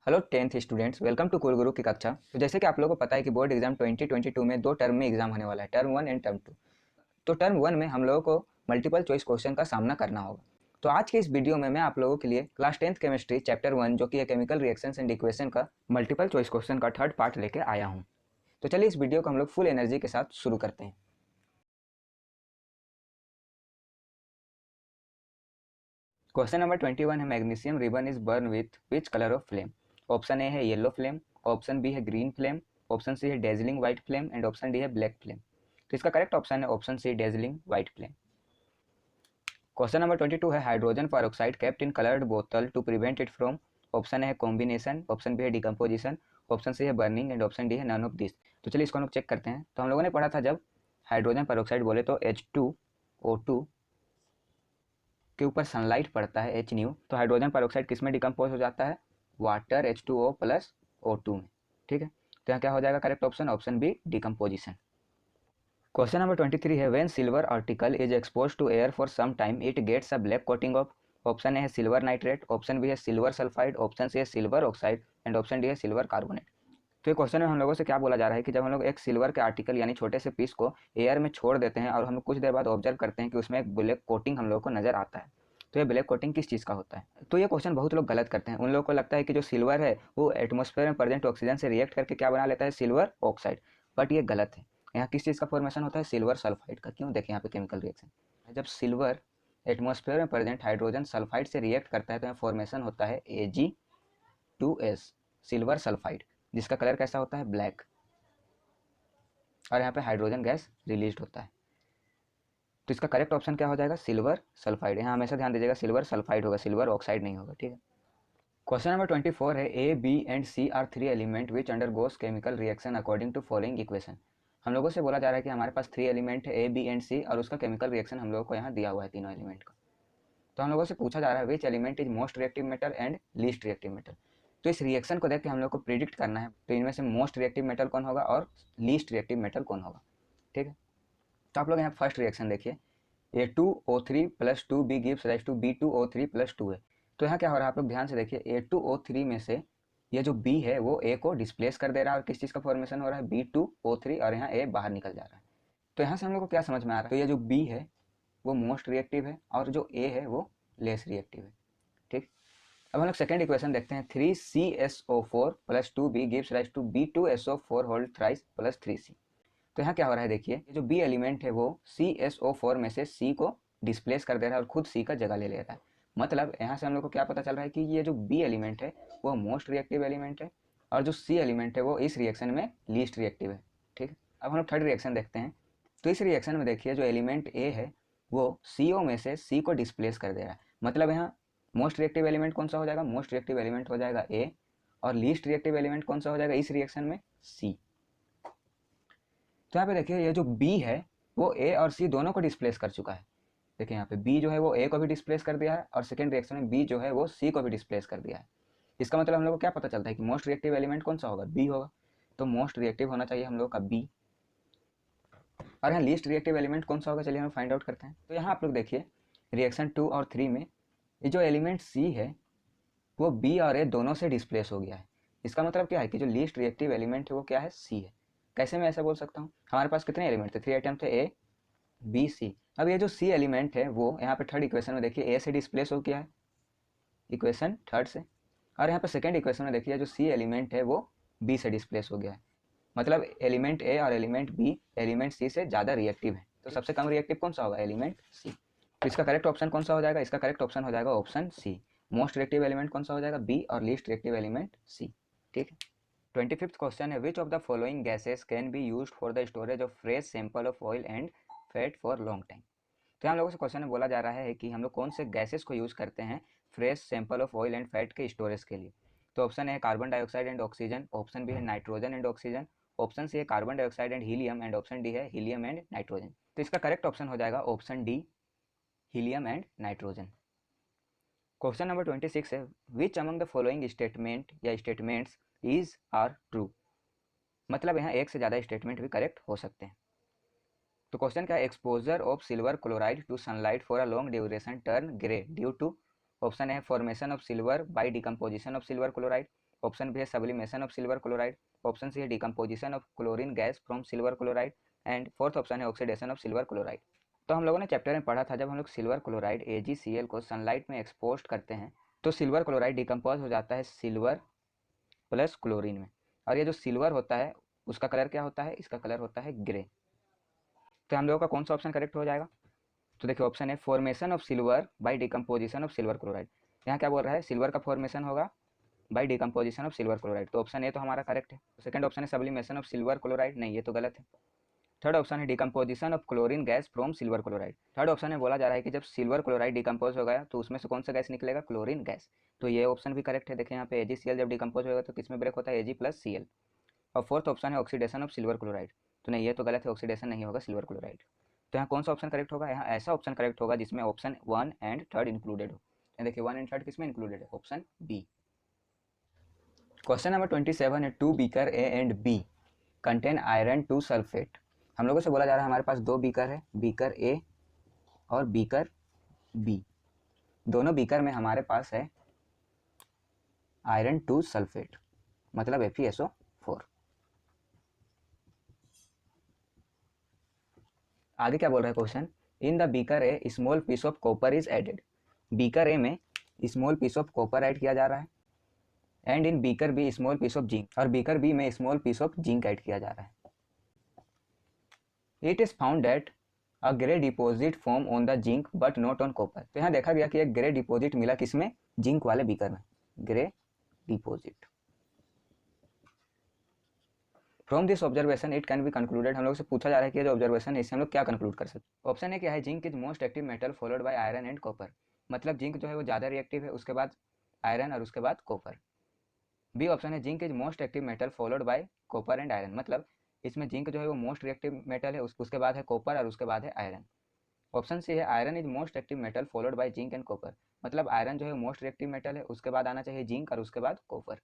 Hello 10th students, welcome to कुल गुरु की कक्षा। तो जैसे कि आप लोगों को पता है कि बोर्ड एग्जाम 2022 में दो टर्म में एग्जाम होने वाला है, टर्म 1 एंड टर्म 2। तो टर्म 1 में हम लोगों को मल्टीपल चॉइस क्वेश्चन का सामना करना होगा। तो आज के इस वीडियो में मैं आप लोगों के लिए क्लास 10th केमिस्ट्री चैप्टर 1 जो कि है केमिकल रिएक्शंस एंड इक्वेशन का मल्टीपल चॉइस क्वेश्चन का थर्ड पार्ट लेके आया हूँ। तो चलिए इस वीडियो को हम लोग फुल एनर्जी के साथ शुरू करते हैं। क्वेश्चन नंबर 21 है, magnesium ribbon is burn with which colour of flame. Option A है येलो फ्लेम, ऑप्शन बी है ग्रीन फ्लेम, ऑप्शन सी है dazzling white flame and option D है ब्लैक फ्लेम। तो इसका करेक्ट ऑप्शन है option C, dazzling white flame. Question number 22 है, hydrogen peroxide kept in coloured बोतल to prevent it from. Option है combination, option B है decomposition, option C है burning and option D है none of this. तो चलिए इसको हम लोग चेक करते हैं। तो हम लोगों ने पढ़ा था जब हाइड्रोजन पेरोक्साइड बोले तो H2O2 के ऊपर सनलाइट पड़ता है H न्यू, तो हाइड्रोजन पेरोक्साइड किस में डिकम्पोज हो जाता है, वाटर H2O प्लस O2 में। ठीक है, तो यहाँ क्या हो जाएगा correct option, option B decomposition. Question number 23 है, when silver article is expose to air for some time it gets a black coating of. Option A है सिल्वर नाइट्रेट, ऑप्शन बी है सिल्वर सल्फाइड, ऑप्शन सी है silver oxide and option D है silver carbonate. तो ये question में हम लोगों से क्या बोला जा रहा है कि जब हम लोग एक सिल्वर के आर्टिकल यानी छोटे से पीस को एयर में छोड़ देते हैं और हम कुछ देर बाद ऑब्जर्व करते हैं कि उसमें एक ब्लैक कोटिंग हम लोग को नजर आता है। तो ये ब्लैक कोटिंग किस चीज़ का होता है? तो ये क्वेश्चन बहुत लोग गलत करते हैं। उन लोगों को लगता है कि जो सिल्वर है वो एटमॉस्फेयर में प्रेजेंट ऑक्सीजन से रिएक्ट करके क्या बना लेता है, सिल्वर ऑक्साइड। बट ये गलत है। यहाँ किस चीज़ का फॉर्मेशन होता है, सिल्वर सल्फाइड का। क्यों? देखिए यहाँ पे केमिकल रिएक्शन, जब सिल्वर एटमॉस्फेयर में प्रेजेंट हाइड्रोजन सल्फाइड से रिएक्ट करता है तो यहाँ फॉर्मेशन होता है Ag2S, सिल्वर सल्फाइड, जिसका कलर कैसा होता है, ब्लैक, और यहाँ पे हाइड्रोजन गैस रिलीज होता है। तो इसका करेक्ट ऑप्शन क्या हो जाएगा, सिल्वर सल्फाइड। यहाँ हमेशा ध्यान दीजिएगा सिल्वर सल्फाइड होगा, सिल्वर ऑक्साइड नहीं होगा। ठीक है, क्वेश्चन नंबर 24 है, A B and C are three element which undergoes chemical reaction according to following equation. हम लोगों से बोला जा रहा है कि हमारे पास थ्री एलिमेंट है, ए बी एंड सी, और उसका केमिकल रिएक्शन हम लोगों को यहाँ दिया हुआ है तीनों एलिमेंट का। तो हम लोगों से पूछा जा रहा है which element is most reactive metal and least reactive metal. तो इस रिएक्शन को देख के हम लोग को प्रिडिक्ट करना है तो इनमें से मोस्ट रिएक्टिव मेटल कौन होगा और लीस्ट रिएक्टिव मेटल कौन होगा। ठीक है, तो आप लोग यहाँ फर्स्ट रिएक्शन देखिए, A2O3 plus 2B gives rise to B2O3 plus 2A। तो यहाँ क्या हो रहा है आप लोग ध्यान से देखिए, A2O3 में से ये जो B है वो A को डिस्प्लेस कर दे रहा है और किस चीज़ का फॉर्मेशन हो रहा है, B2O3, और यहाँ A बाहर निकल जा रहा है। तो यहाँ से हम लोग को क्या समझ में आ रहा है, तो ये जो B है वो मोस्ट रिएक्टिव है और जो A है वो लेस रिएक्टिव है। ठीक, अब हम लोग सेकेंड इक्वेशन देखते हैं, 3CSO4 plus 2B gives rise to B2SO4 whole thrice plus 3C। तो यहाँ क्या हो रहा है देखिए, ये जो बी एलिमेंट है वो CSO4 में से सी को डिस्प्लेस कर दे रहा है और खुद सी का जगह ले ले रहा है। मतलब यहाँ से हम लोग को क्या पता चल रहा है कि ये जो बी एलिमेंट है वो मोस्ट रिएक्टिव एलिमेंट है और जो सी एलिमेंट है वो इस रिएक्शन में लीस्ट रिएक्टिव है। ठीक, अब हम लोग थर्ड रिएक्शन देखते हैं। तो इस रिएक्शन में देखिए जो एलिमेंट ए है वो CO में से सी को डिस्प्लेस कर दे रहा है। मतलब यहाँ मोस्ट रिएक्टिव एलिमेंट कौन सा हो जाएगा, मोस्ट रिएक्टिव एलिमेंट हो जाएगा ए, और लीस्ट रिएक्टिव एलिमेंट कौन सा हो जाएगा इस रिएक्शन में, सी। तो यहाँ पे देखिए ये जो B है वो A और C दोनों को डिस्प्लेस कर चुका है। देखिए यहाँ पे B जो है वो A को भी डिस्प्लेस कर दिया है और सेकेंड रिएक्शन में B जो है वो C को भी डिस्प्लेस कर दिया है। इसका मतलब हम लोग को क्या पता चलता है कि मोस्ट रिएक्टिव एलिमेंट कौन सा होगा, B होगा। तो मोस्ट रिएक्टिव होना चाहिए हम लोग का B। और यहाँ लीस्ट रिएक्टिव एलिमेंट कौन सा होगा, चलिए हम फाइंड आउट करते हैं। तो यहाँ आप लोग देखिए रिएक्शन 2 और 3 में ये जो एलिमेंट C है वो B और A दोनों से डिस्प्लेस हो गया है। इसका मतलब क्या है कि जो लीस्ट रिएक्टिव एलिमेंट है वो क्या है, C है। कैसे मैं ऐसा बोल सकता हूँ, हमारे पास कितने एलिमेंट थे, 3 आइटम थे, A B C। अब ये जो C एलिमेंट है वो यहाँ पे थर्ड इक्वेशन में देखिए A से डिस्प्लेस हो गया है, इक्वेशन थर्ड से, और यहाँ पे सेकंड इक्वेशन में देखिए जो C एलिमेंट है वो B से डिस्प्लेस हो गया है। मतलब एलिमेंट A और एलिमेंट B एलिमेंट C से ज़्यादा रिएक्टिव है। तो सबसे कम रिएक्टिव कौन सा होगा, एलिमेंट C। तो इसका करेक्ट ऑप्शन कौन सा हो जाएगा, इसका करेक्ट ऑप्शन हो जाएगा option C, most reactive element कौन सा हो जाएगा, B, और लीस्ट रिएक्टिव एलिमेंट C। ठीक है, 25th क्वेश्चन है, which of the following gases can be used for the storage of fresh sample of oil and fat for long time. तो हम लोगों से क्वेश्चन में बोला जा रहा है कि हम लोग कौन से गैसेस को यूज़ करते हैं fresh sample of oil and fat के स्टोरेज के लिए। तो ऑप्शन है carbon dioxide and oxygen, option B है nitrogen and oxygen, option C है carbon dioxide and helium and option D है हीलियम एंड नाइट्रोजन। तो इसका करेक्ट ऑप्शन हो जाएगा option D, helium and nitrogen. Question number 26 है, which among the following statement या statements is are true. मतलब यहाँ एक से ज़्यादा स्टेटमेंट भी करेक्ट हो सकते हैं। तो क्वेश्चन क्या है, exposure of silver chloride to sunlight for a long duration turn grey due to. Option है formation of silver by decomposition of silver chloride, option B है sublimation of silver chloride, option C है decomposition of chlorine gas from silver chloride, and fourth option है oxidation of silver chloride. तो हम लोगों ने chapter में पढ़ा था, जब हम लोग सिल्वर क्लोराइड AgCl को सनलाइट में एक्सपोज करते हैं तो सिल्वर क्लोराइड डिकम्पोज हो जाता है सिल्वर प्लस क्लोरीन में, और ये जो सिल्वर होता है उसका कलर क्या होता है, इसका कलर होता है ग्रे। तो हम लोगों का कौन सा ऑप्शन करेक्ट हो जाएगा? तो देखिए ऑप्शन है formation of silver by decomposition of silver chloride. यहाँ क्या बोल रहा है, सिल्वर का फॉर्मेशन होगा bye decomposition of silver chloride, तो ऑप्शन ए तो हमारा करेक्ट है। सेकंड ऑप्शन है सब्लिमेशन ऑफ सिल्वर क्लोराइड, नहीं ये तो गलत है। थर्ड ऑप्शन है decomposition of chlorine gas from silver chloride. Third option में बोला जा रहा है कि जब सिल्वर क्लोराइड डिकम्पोज हो गया तो उसमें से कौन सा गैस निकलेगा, क्लोरीन गैस, तो ये ऑप्शन भी करेक्ट है। देखिए यहाँ पे AgCl जब डिकम्पोज होगा तो किसमें ब्रेक होता है, Ag+Cl। और फोर्थ ऑप्शन है ऑक्सीडेशन ऑफ सिल्वर क्लोराइड, तो नहीं ये तो गलत है, ऑक्सीडेशन नहीं होगा सिल्वर क्लोराइड। तो यहाँ कौन सा ऑप्शन करेक्ट होगा, यहाँ ऐसा ऑप्शन करेक्ट होगा जिसमें ऑप्शन 1 एंड 3 इंक्लूडेड हो। देखिए 1 एंड 3 किसमें इंक्लूडेड है, ऑप्शन बी। क्वेश्चन नंबर 27 है 2 beaker A and B contain iron 2 sulphate. हम लोगों से बोला जा रहा है हमारे पास 2 बीकर है, बीकर ए और बीकर बी। दोनों बीकर में हमारे पास है आयरन 2 सल्फेट, मतलब FeSO4। आगे क्या बोल रहा है question, in the beaker A small piece of copper is added. Beaker A में small piece of copper add किया जा रहा है, and in beaker B small piece of zinc, और बीकर बी में small piece of zinc add किया जा रहा है। It is found that a grey deposit form on the zinc but not on copper. तो यहाँ देखा गया कि एक ग्रे डिपॉजिट मिला किसमें, जिंक वाले बीकर में, grey deposit. From this observation it can be concluded, हम लोग से पूछा जा रहा है कि ये जो ऑब्जर्वेशन है इससे हम लोग क्या कंक्लूड कर सकते। ऑप्शन ए क्या है, zinc is most active metal followed bye iron and copper, मतलब जिंक जो है वो ज़्यादा रिएक्टिव है, उसके बाद आयरन और उसके बाद कॉपर। बी ऑप्शन है zinc is most active metal followed by copper and iron, मतलब इसमें जिंक जो है वो मोस्ट रिएक्टिव मेटल है, उसके बाद है कॉपर और उसके बाद है आयरन। ऑप्शन सी है iron is most active metal followed bye zinc and copper, मतलब आयरन जो है मोस्ट रिएक्टिव मेटल है, उसके बाद आना चाहिए जिंक और उसके बाद कॉपर।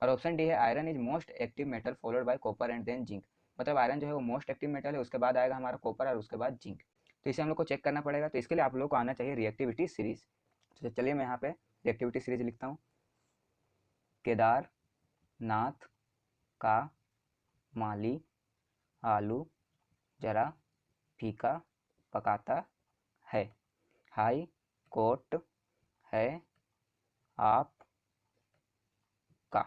और ऑप्शन डी है iron is most active metal followed by copper and then zinc, मतलब आयरन जो है वो मोस्ट एक्टिव मेटल है, उसके बाद आएगा हमारा कॉपर और उसके बाद जिंक। तो इसे हम लोग को चेक करना पड़ेगा, तो इसके लिए आप लोग को आना चाहिए रिएक्टिविटी सीरीज। तो चलिए मैं यहाँ पे रिएक्टिविटी सीरीज लिखता हूँ, केदारनाथ का माली आलू जरा फीका पकाता है, हाई कोर्ट है आप का।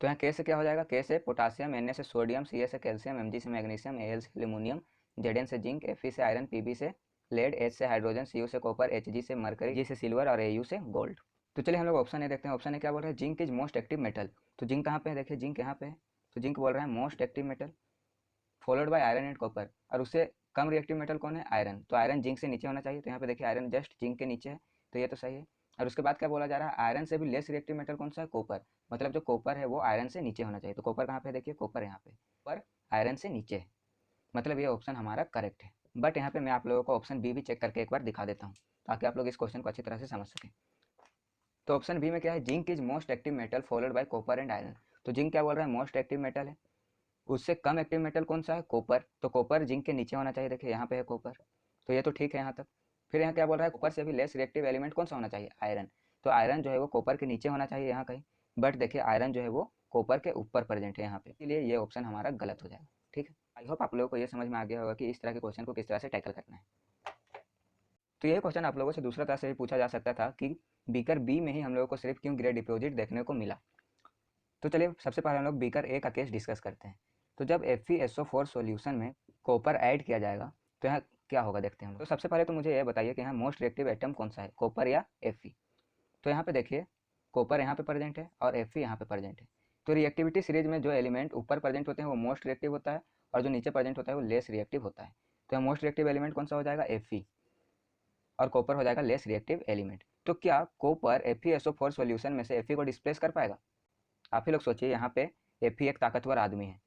तो यहाँ के से क्या हो जाएगा, के से पोटासियम, Na से सोडियम, Ca से कैल्शियम, Mg से मैग्नीशियम, Al से एल्यूमिनियम, Zn से जिंक, Fe से आयरन, Pb से लेड, H से हाइड्रोजन, Cu से कॉपर, Hg से मरकरी, G से सिल्वर और Au से गोल्ड। तो चलिए हम लोग ऑप्शन ए देखते हैं। ऑप्शन ए क्या बोल रहा है, zinc is most active metal. तो जिंक कहाँ पे है, देखिए जिंक यहाँ पे है, तो जिंक बोल रहा है most active metal followed bye iron and copper, और उससे कम रिएक्टिव मेटल कौन है, आयरन। तो आयरन जिंक से नीचे होना चाहिए, तो यहाँ पे देखिए आयरन जस्ट जिंक के नीचे है, तो ये तो सही है। और उसके बाद क्या बोला जा रहा है, आयरन से भी लेस रिएक्टिव मेटल कौन सा है, कॉपर, मतलब जो कॉपर है वो आयरन से नीचे होना चाहिए। तो कॉपर कहाँ पे, देखिए कॉपर यहाँ पे, कॉपर आयरन से नीचे है, मतलब ये ऑप्शन हमारा करेक्ट है। बट यहाँ पे मैं आप लोगों को ऑप्शन बी भी चेक करके एक बार दिखा देता हूँ, ताकि आप लोग इस क्वेश्चन को अच्छी तरह से समझ सकें। तो ऑप्शन बी में क्या है, zinc is most active metal followed by copper and iron. तो जिंक क्या बोल रहा है, मोस्ट एक्टिव मेटल है, उससे कम एक्टिव मेटल कौन सा है, कॉपर, तो कॉपर जिंक के नीचे होना चाहिए, देखिए यहाँ पे है कॉपर, तो ये तो ठीक है यहाँ तक। फिर यहाँ क्या बोल रहा है, कॉपर से भी लेस रिएक्टिव एलिमेंट कौन सा होना चाहिए, आयरन, तो आयरन जो है वो कॉपर के नीचे होना चाहिए यहाँ कहीं, बट देखिए आयरन जो है वो कॉपर के ऊपर प्रेजेंट है यहाँ पे, इसलिए ये ऑप्शन हमारा गलत हो जाएगा। ठीक है, आई होप आप लोगों को ये समझ में आ गया होगा कि इस तरह के क्वेश्चन को किस तरह से टैकल करना है। तो यही क्वेश्चन आप लोगों से दूसरा तरह से भी पूछा जा सकता था कि बीकर बी में ही हम लोगों को सिर्फ क्यों ग्रे डिपॉजिट देखने को मिला। तो चलिए सबसे पहले हम लोग बीकर ए का केस डिस्कस करते हैं। तो जब FeSO4 सॉल्यूशन में कॉपर ऐड किया जाएगा तो यहाँ क्या होगा देखते हैं हम लोग। तो सबसे पहले तो मुझे ये बताइए कि यहाँ मोस्ट रिएक्टिव एटम कौन सा है, कॉपर या Fe। तो यहाँ पे देखिए कॉपर यहाँ पे प्रेजेंट है और Fe यहाँ पे प्रेजेंट है, तो रिएक्टिविटी सीरीज में जो एलिमेंट ऊपर प्रेजेंट होते हैं वो मोस्ट रिएक्टिव होता है, और जो नीचे प्रेजेंट होता है वो लेस रिएक्टिव होता है। तो यहाँ मोस्ट रिएक्टिव एलिमेंट कौन सा हो जाएगा, Fe, और कॉपर हो जाएगा लेस रिएक्टिव एलिमेंट। तो क्या कॉपर FeSO4 सॉल्यूशन में से Fe को डिस्प्लेस कर पाएगा? आप ही लोग सोचिए, यहाँ पे Fe एक ताकतवर आदमी है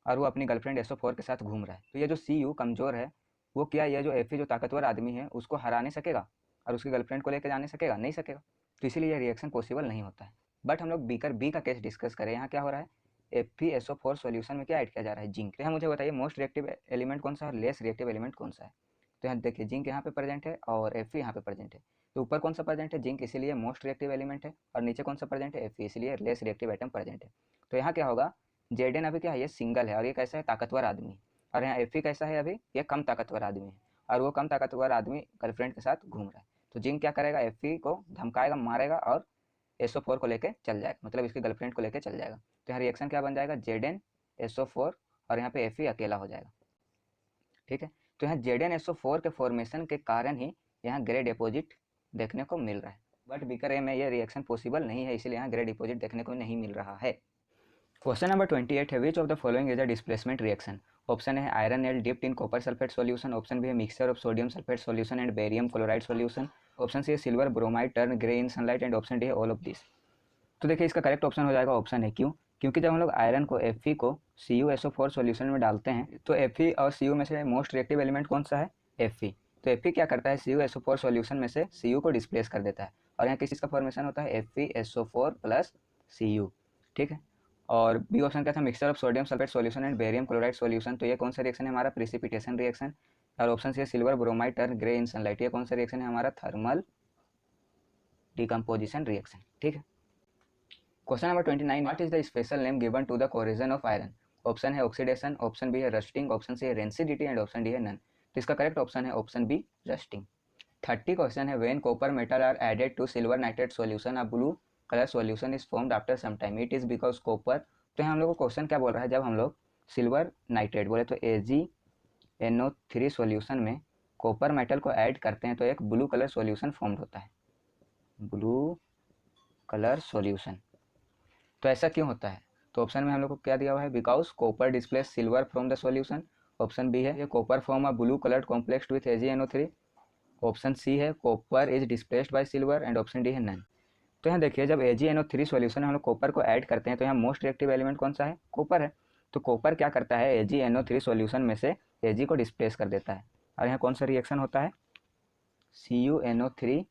और वो अपनी गर्लफ्रेंड SO4 के साथ घूम रहा है, तो ये जो Cu कमजोर है वो क्या ये जो Fe जो ताकतवर आदमी है उसको हरा नहीं सकेगा और उसकी गर्लफ्रेंड को लेकर जाने सकेगा, नहीं सकेगा, तो इसीलिए ये रिएक्शन पॉसिबल नहीं होता है। बट हम लोग बीकर बी का केस डिस्कस करें, यहाँ क्या हो रहा है, FeSO4 सॉल्यूशन में क्या ऐड किया जा रहा है, जिंक। तो यहाँ मुझे बताइए मोस्ट रिएक्टिव एलिमेंट कौन सा है, लेस रिएक्टिव एलिमेंट कौन सा है। तो यहाँ देखिए जिंक यहाँ पे प्रेजेंट है और Fe यहाँ पे प्रेजेंट है, तो ऊपर कौन सा प्रेजेंट है, जिंक, इसीलिए मोस्ट रिएक्टिव एलिमेंट है, और नीचे कौन सा प्रेजेंट है, Fe, इसलिए लेस रिएक्टिव एटम प्रेजेंट है। तो यहाँ क्या होगा, Zn अभी क्या है, ये सिंगल है और ये कैसा है, ताकतवर आदमी, और यहाँ Fe कैसा है, अभी ये कम ताकतवर आदमी है, और वो कम ताकतवर आदमी गर्लफ्रेंड के साथ घूम रहा है। तो जिंक क्या करेगा, Fe को धमकाएगा, मारेगा और SO4 को लेके चल जाएगा, मतलब इसकी गर्लफ्रेंड को लेके चल जाएगा। तो यहाँ रिएक्शन क्या बन जाएगा, ZnSO4 और यहाँ पे Fe अकेला हो जाएगा। ठीक है, तो यहाँ ZnSO4 के फॉर्मेशन के कारण ही यहाँ ग्रे डिपॉजिट देखने को मिल रहा है, बट बीकर ए में ये रिएक्शन पॉसिबल नहीं है, इसलिए यहाँ ग्रे डिपॉजिट देखने को नहीं मिल रहा है। क्वेश्चन नंबर 28 है, which of the following is a displacement reaction. Option है iron nail dipped in copper sulphate solution, option B है mixture of sodium sulphate solution and barium chloride solution, option C है silver bromide turn grey in sunlight, and option D है all of this. तो देखिए इसका correct option हो जाएगा option है, क्यों, क्योंकि जब हम लोग आयरन को Fe को CuSO4 सॉल्यूशन में डालते हैं तो Fe और Cu में से मोस्ट रिएक्टिव एलिमेंट कौन सा है, Fe। तो Fe क्या करता है, CuSO4 सॉल्यूशन में से Cu को डिस्प्लेस कर देता है, और यहाँ किस चीज़ का फॉर्मेशन होता है, FeSO4 प्लस Cu। ठीक है, और बी ऑप्शन क्या था, mixture of sodium sulphate solution and barium chloride solution. तो ये कौन सा रिएक्शन है हमारा, प्रिसिपिटेशन रिएक्शन। और ऑप्शन सी है silver bromide turn grey in sunlight, ये कौन सा रिएक्शन है हमारा, थर्मल डिकम्पोजिशन रिएक्शन। ठीक है, question number 29, what is the special name given to the corrosion of iron. Option है ऑक्सीडेशन, ऑप्शन बी है रस्टिंग, ऑप्शन सी है रेंसिडिटी, एंड ऑप्शन डी है नन। तो इसका करेक्ट ऑप्शन है ऑप्शन बी, रस्टिंग। 30 क्वेश्चन है, when copper metal are added to silver nitrate solution a blue colour solution is formed after some time, it is because copper. तो यहाँ हम लोग को क्वेश्चन क्या बोल रहा है, जब हम लोग सिल्वर नाइट्रेट बोले तो AgNO3 सॉल्यूशन में कॉपर मेटल को ऐड करते हैं तो एक ब्लू कलर सॉल्यूशन फॉर्म्ड होता है, ब्लू कलर सॉल्यूशन। तो ऐसा क्यों होता है, तो ऑप्शन में हम लोग को क्या दिया हुआ है, because copper displace silver from the solution. Option B है copper form a blue coloured complex with AgNO3। Option C है copper is displaced by silver, and option D है नन। तो यहाँ देखिए जब AgNO3 सॉल्यूशन में हम लोग कॉपर को ऐड करते हैं तो यहाँ मोस्ट रिएक्टिव एलिमेंट कौन सा है, कॉपर है। तो कॉपर क्या करता है, AgNO3 सॉल्यूशन में से Ag को डिस्प्लेस कर देता है, और यहाँ कौन सा रिएक्शन होता है, CuNO3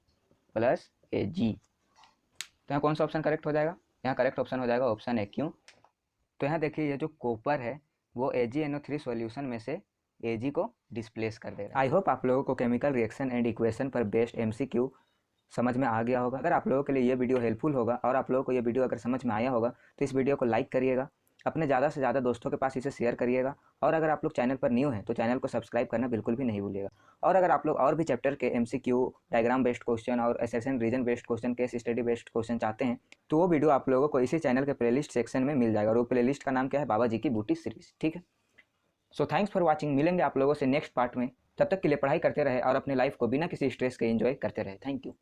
प्लस Ag। तो यहाँ कौन सा ऑप्शन करेक्ट हो जाएगा, यहाँ करेक्ट ऑप्शन हो जाएगा ऑप्शन है, क्यों, तो यहाँ देखिए ये जो कॉपर है वो AgNO3 सॉल्यूशन में से Ag को डिस्प्लेस कर दे रहा है। आई होप आप लोगों को केमिकल रिएक्शन एंड इक्वेशन पर बेस्ड MCQ समझ में आ गया होगा। अगर आप लोगों के लिए ये वीडियो हेल्पफुल होगा और आप लोगों को ये वीडियो अगर समझ में आया होगा तो इस वीडियो को लाइक करिएगा, अपने ज़्यादा से ज़्यादा दोस्तों के पास इसे शेयर करिएगा, और अगर आप लोग चैनल पर न्यू हैं तो चैनल को सब्सक्राइब करना बिल्कुल भी नहीं भूलिएगा। और अगर आप लोग और भी चैप्टर के MCQ, डायग्राम बेस्ड क्वेश्चन और assertion reason based question, case study based question चाहते हैं तो वो वीडियो आप लोगों को इसी चैनल के प्लेलिस्ट सेक्शन में मिल जाएगा, और वो प्लेलिस्ट का नाम क्या है, बाबा जी की बूटी सीरीज। ठीक है, सो थैंक्स फॉर वॉचिंग, मिलेंगे आप लोगों से नेक्स्ट पार्ट में। तब तक के लिए पढ़ाई करते रहे और अपने लाइफ को बिना किसी स्ट्रेस के एंजॉय करते रहे। Thank you.